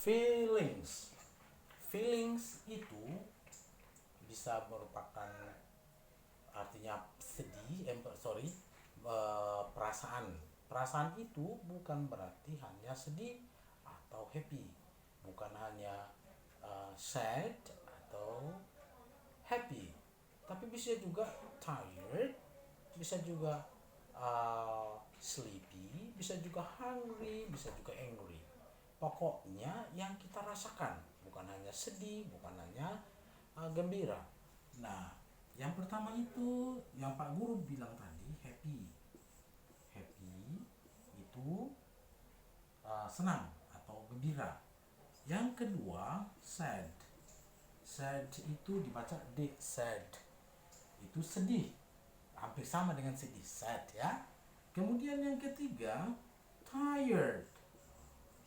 Feelings. Feelings itu bisa merupakan artinya sedih, perasaan. Perasaan itu bukan berarti hanya sedih atau happy, bukan hanya sad atau happy, tapi bisa juga tired, bisa juga sleepy, bisa juga hungry, bisa juga angry. Pokoknya yang kita rasakan, bukan hanya sedih, bukan hanya gembira. Nah, yang pertama itu yang Pak Guru bilang tadi, happy. Happy itu senang atau gembira. Yang kedua, sad. Sad itu dibaca D, sad. Itu sedih. Hampir sama dengan sedih, sad ya. Kemudian yang ketiga, tired.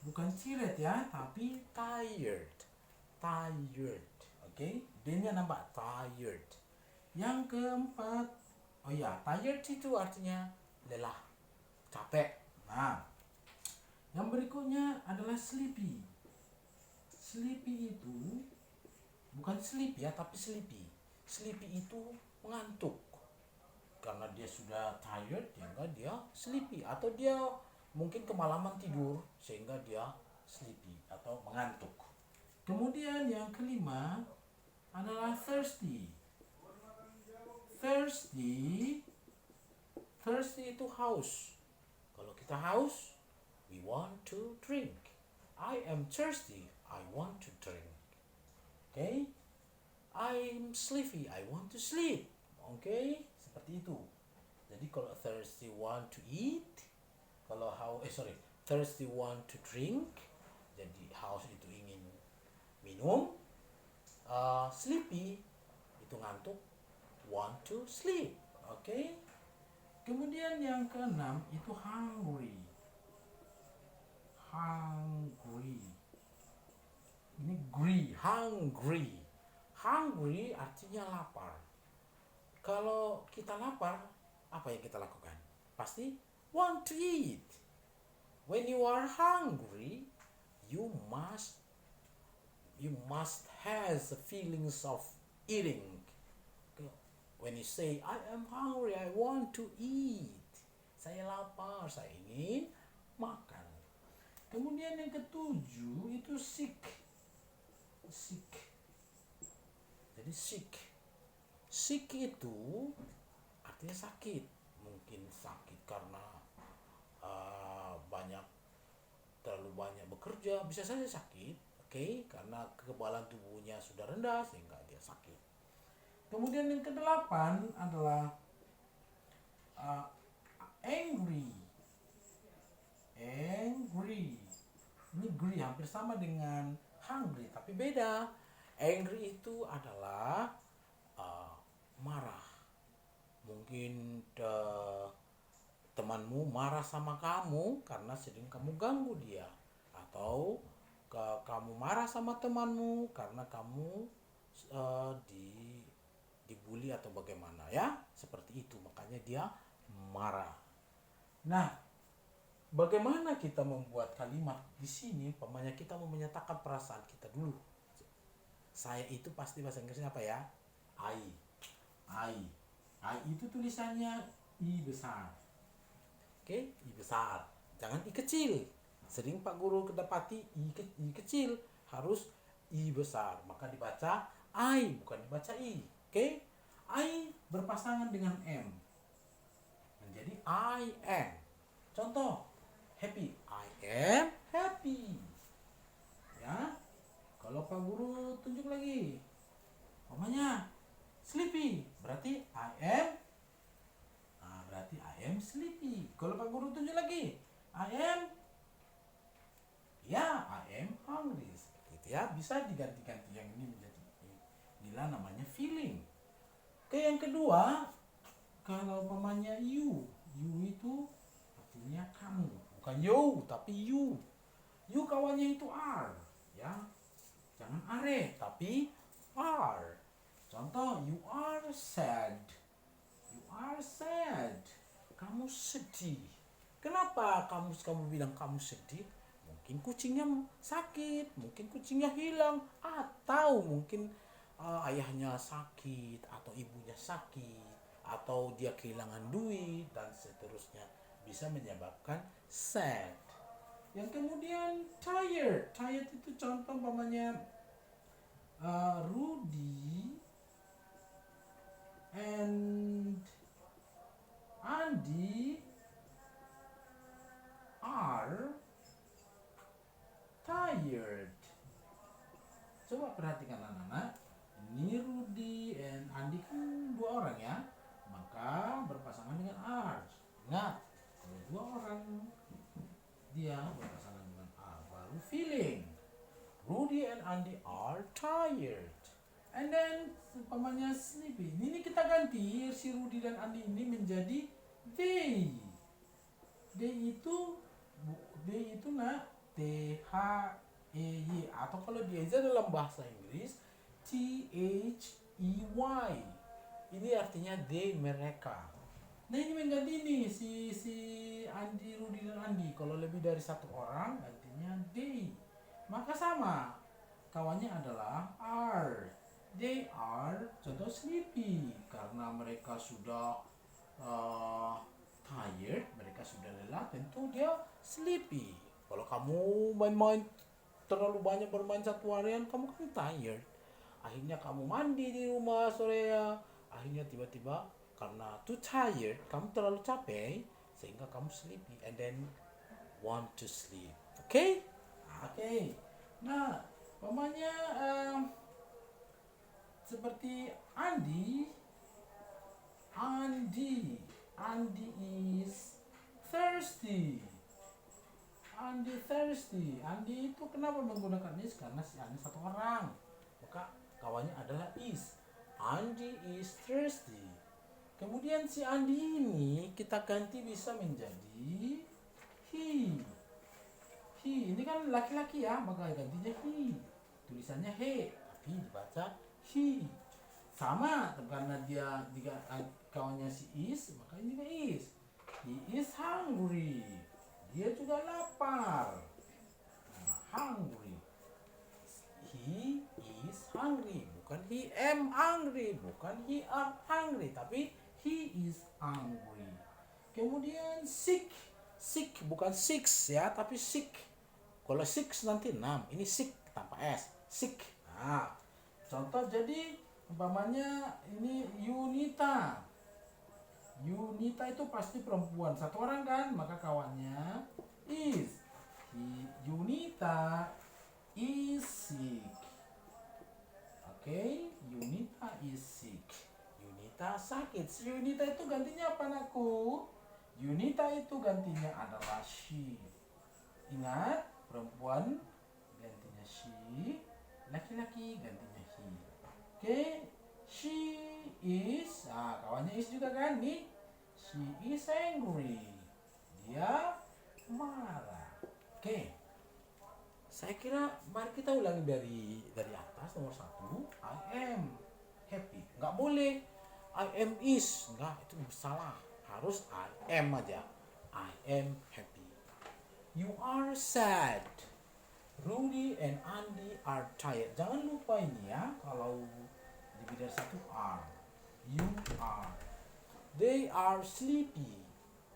Bukan tired ya, tapi tired. Tired. Oke, D-nya nampak tired. Yang keempat, oh ya, tired itu artinya lelah, capek. Nah, yang berikutnya adalah sleepy. Sleepy itu bukan sleep ya, tapi sleepy. Sleepy itu mengantuk. Karena dia sudah tired, sehingga dia sleepy. Atau dia mungkin kemalaman tidur, sehingga dia sleepy atau mengantuk. Kemudian yang kelima adalah thirsty. Thirsty itu haus. Kalau kita haus, we want to drink. I am thirsty, I want to drink. Okay? I'm sleepy, I want to sleep. Okay? Seperti itu. Jadi kalau thirsty want to eat, kalau thirsty want to drink, jadi haus itu ingin minum, sleepy itu ngantuk, want to sleep. Okay? Kemudian yang keenam itu hungry. Hungry. Ini hungry. Hungry artinya lapar. Kalau kita lapar, apa yang kita lakukan? Pasti want to eat. When you are hungry, you must have the feelings of eating. When you say I am hungry, I want to eat. Saya lapar, saya ingin makan. Kemudian yang ketujuh itu sick. Sick. Jadi sick itu artinya sakit. Mungkin sakit karena terlalu banyak bekerja, bisa saja sakit. Oke, karena kekebalan tubuhnya sudah rendah sehingga dia sakit. Kemudian yang kedelapan adalah angry. Ini gri hampir sama dengan hungry, tapi beda. Angry itu adalah marah. Mungkin temanmu marah sama kamu karena sering kamu ganggu dia, atau kamu marah sama temanmu karena kamu dibully atau bagaimana ya, seperti itu, makanya dia marah. Nah, bagaimana kita membuat kalimat di sini? Umpamanya kita mau menyatakan perasaan kita dulu. Saya itu pasti bahasa Inggrisnya apa ya? I itu tulisannya I besar. Oke, I besar. Jangan I kecil. Sering Pak Guru kedapati I kecil, harus I besar. Maka dibaca I, bukan dibaca I. Oke? I berpasangan dengan M. Menjadi I am. Contoh, happy. I am happy. Ya. Kalau Pak Guru tunjuk lagi. Umpamanya sleepy, berarti I am. Berarti I am sleepy. Kalau Pak Guru tunjuk lagi, I am hungry. Seperti itu ya. Bisa diganti-ganti yang ini menjadi inilah namanya feeling. Oke, yang kedua, kalau umpamanya you itu artinya kamu, bukan you tapi you kawannya itu are ya, jangan are tapi are. Contoh, you are sad, kamu sedih. Kenapa kamu bilang kamu sedih? mungkin kucingnya sakit, mungkin kucingnya hilang, atau mungkin ayahnya sakit atau ibunya sakit atau dia kehilangan duit dan seterusnya, bisa menyebabkan sad. Yang kemudian tired. Tired itu contoh umpamanya Rudy and Andy are tired. Coba perhatikan anak-anak. Ini Rudy and Andy kan dua orang ya, maka berpasangan dengan are. Ingat, kalau dua orang dia berpasangan dengan are. Baru feeling. Rudy and Andy are tired. And then umpamanya sleepy. Ini kita ganti si Rudy dan Andy ini menjadi they. They itu nak T H E Y, atau kalau dia dalam bahasa Inggris T H E Y. Ini artinya they, mereka. Nah ini mengganti nih si Andy, Rudy dan Andy. Kalau lebih dari satu orang artinya they. Maka sama, kawannya adalah are. They are, contoh sleepy, karena mereka sudah tired, mereka sudah lelah, tentu dia sleepy. Kalau kamu main-main terlalu banyak bermain satu harian, kamu kan tired. Akhirnya kamu mandi di rumah sore ya, akhirnya tiba-tiba karena too tired, kamu terlalu capek sehingga kamu sleepy and then want to sleep. Oke? Oke. Nah, umpamanya seperti Andy is thirsty. Andy itu kenapa menggunakan is? Karena si Andy satu orang, maka kawannya adalah is. Andy is thirsty. Kemudian si Andy ini kita ganti bisa menjadi he. Ini kan laki-laki ya, maka gantinya he. Tulisannya he, tapi dibaca he. Sama, karena dia kawannya si is, maka ini juga is. He is hungry. Dia juga lapar. Nah, hungry. He is hungry, bukan he am hungry, bukan he are hungry, tapi he is hungry. Kemudian sick bukan six ya, tapi sick. Kalau six nanti 6, ini sick tanpa s, sick. Nah, contoh jadi umpamanya ini Yunita itu pasti perempuan, satu orang kan, maka kawannya is. Yunita is sick. Oke, Yunita is sick. Yunita sakit. Si Yunita itu gantinya apa anakku? Yunita itu gantinya adalah she. Ingat, perempuan gantinya she, laki-laki gantinya he. Oke, she is, kawannya is juga kan nih. She is angry. Dia marah. Oke. Saya kira mari kita ulangi dari atas nomor 1. I am happy. Enggak boleh I am is, enggak, itu salah. Harus I am aja. I am happy. You are sad. Rudy and Andy are tired. Jangan lupa ini ya, kalau lebih dari satu are. You are. They are sleepy.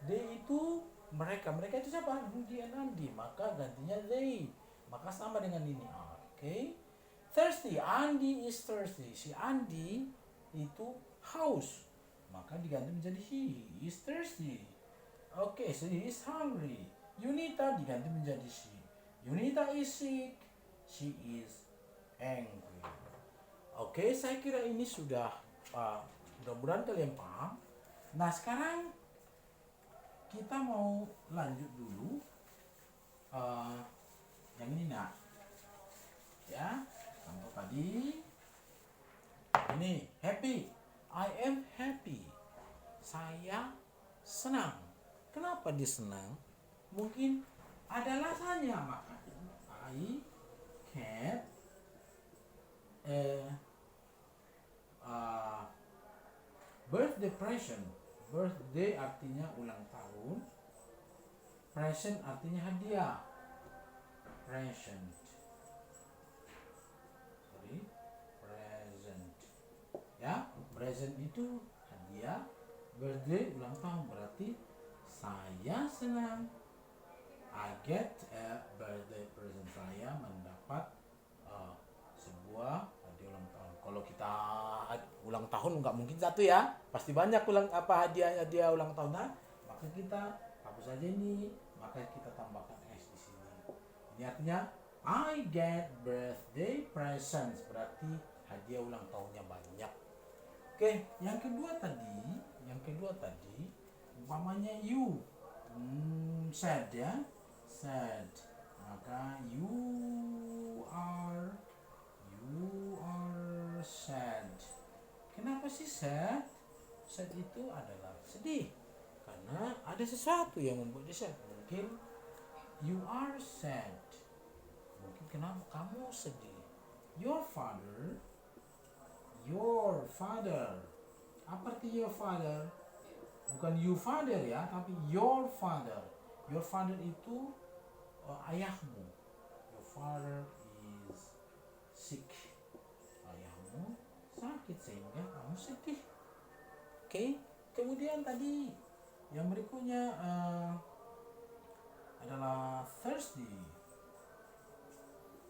They itu mereka itu siapa? Rudy and Andy. Maka gantinya they. Maka sama dengan ini are. Okay? Thirsty. Andy is thirsty. Si Andy itu haus. Maka diganti menjadi he is thirsty. Okay, so he is hungry. Yunita diganti menjadi she. Yunita is sick. She is angry. Oke, saya kira ini sudah mudah-mudahan kalian paham. Nah, sekarang kita mau lanjut dulu yang ini nak. Ya, contoh tadi ini happy. I am happy. Saya senang. Kenapa dia senang? Mungkin ada alasannya, maka I had birthday present. Birthday artinya ulang tahun, present artinya hadiah. present. Sorry, present. Ya, present itu hadiah, birthday ulang tahun, berarti saya senang. I get a birthday present. Saya mendapat sebuah hadiah ulang tahun. Kalau kita ulang tahun nggak mungkin satu ya, pasti banyak hadiah ulang tahun. Nah, maka kita hapus saja ini, maka kita tambahkan s di sini. Ini artinya I get birthday presents, berarti hadiah ulang tahunnya banyak. Oke, yang kedua tadi umpamanya you sad ya, sad, maka you are sad. Kenapa sih sad? Sad itu adalah sedih karena ada sesuatu yang membuat dia sad. Mungkin you are sad, mungkin kenapa kamu sedih. Your father, apa arti your father? Bukan you father ya, tapi your father. Your father itu ayahmu. Your father is sick. Ayahmu sakit sehingga kamu sedih. Oke. Kemudian tadi yang berikutnya adalah thirsty.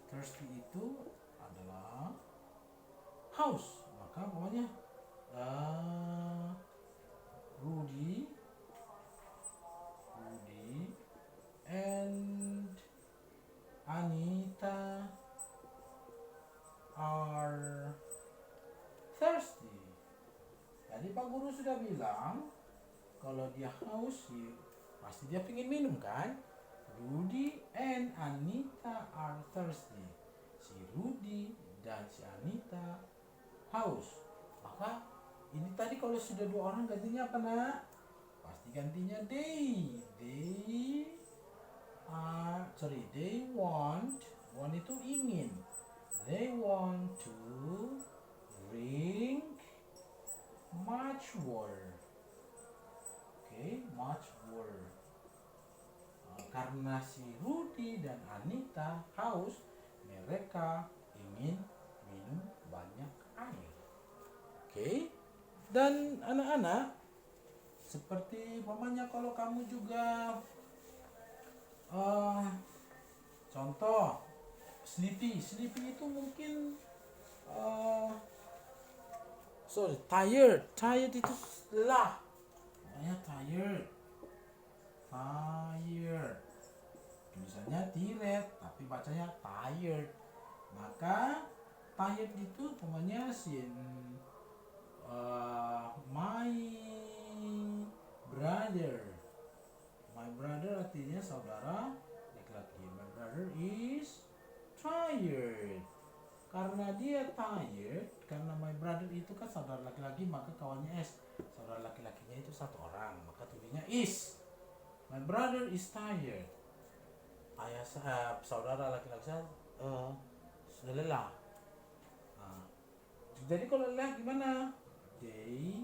Thirsty itu adalah haus. Maka pokoknya Rudy and Anita are thirsty. Tadi Pak Guru sudah bilang kalau dia haus pasti dia pengen minum kan. Rudy and Anita are thirsty. Si Rudy dan si Anita haus. Maka ini tadi kalau sudah dua orang gantinya apa nak? Pasti gantinya they. They want itu ingin. They want to drink much water. Oke, much water. Karena si Rudy dan Anita haus, mereka ingin minum banyak air. Oke. Dan anak-anak, seperti umpamanya kalau kamu juga contoh sleepy itu mungkin tired itu lelah, namanya tired. Tulisannya tired tapi bacanya tired. Maka tired itu umpamanya my brother artinya saudara laki-laki. My brother is tired. Karena dia tired, karena my brother itu kan saudara laki-laki, maka kawannya S. Saudara laki-lakinya itu satu orang, maka tulisnya is. My brother is tired. Saudara laki-laki saya sudah lelah. Jadi kalau lelah gimana? He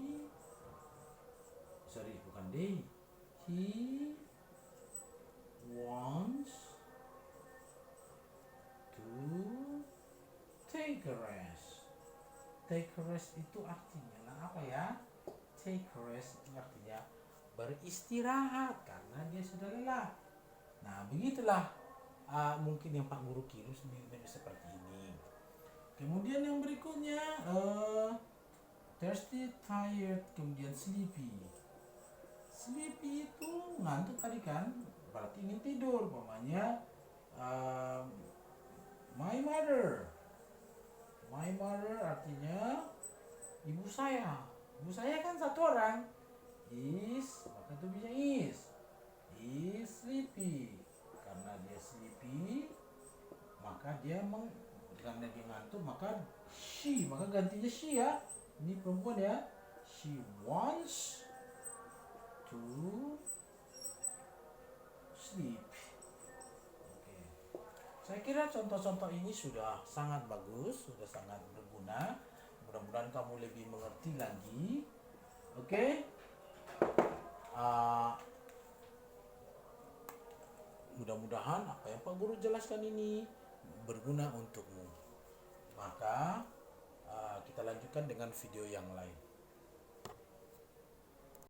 wants to take a rest. Take a rest itu artinya apa ya? Take a rest itu artinya beristirahat karena dia sudah lelah. Nah, begitulah mungkin yang Pak Guru kirim seperti ini. Kemudian yang berikutnya thirsty, tired, kemudian sleepy. Sleepy itu ngantuk tadi kan, berarti ingin tidur. Umpamanya my mother artinya ibu saya. Ibu saya kan satu orang. Is, maka itu bisa is sleepy. Karena dia sleepy, maka karena dia ngantuk, maka gantinya she ya. Ini perempuan ya. She wants to sleep. Oke. Saya kira contoh-contoh ini sudah sangat bagus, sudah sangat berguna. Mudah-mudahan kamu lebih mengerti lagi. Oke. Mudah-mudahan apa yang Pak Guru jelaskan ini berguna untukmu. Maka kita lanjutkan dengan video yang lain.